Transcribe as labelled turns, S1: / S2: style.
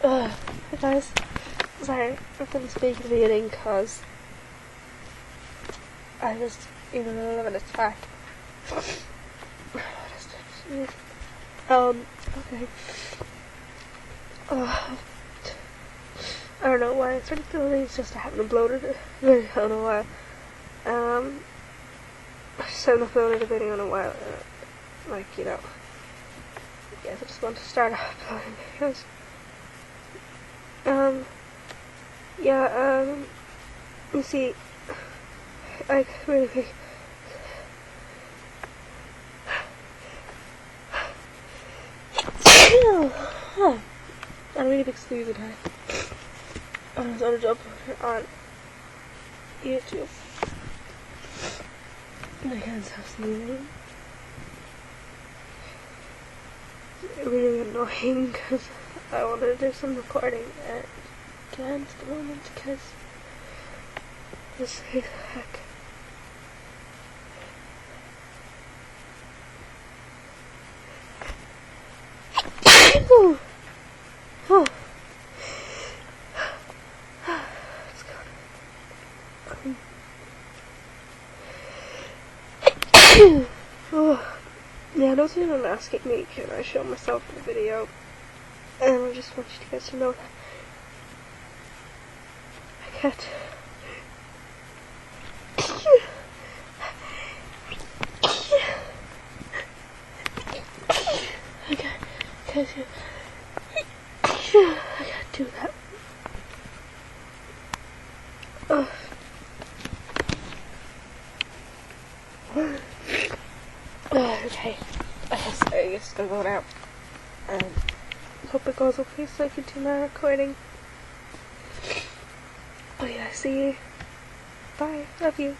S1: Hey guys, sorry, I couldn't speak at the beginning because I was in the middle of an attack. Okay. I don't know why I started feeling it's just I haven't uploaded it. I don't know why. I just haven't uploaded a video in a while. Like, you know. Yes, I just want to start uploading videos. You see, like, really big. I'm really big sneeze attack. I was on a job on YouTube. And I can't stop sneezing. It's really annoying because I want to do some recording and can't at the moment because this is heck. Oh. Let's go. Oh. Yeah, those of you are asking me, can I show myself in the video? And I just want you guys to know that I can't. I can't do that. Okay. I guess gonna go now. And hope it goes okay so I can do my recording. Oh yeah, see you. Bye. Love you.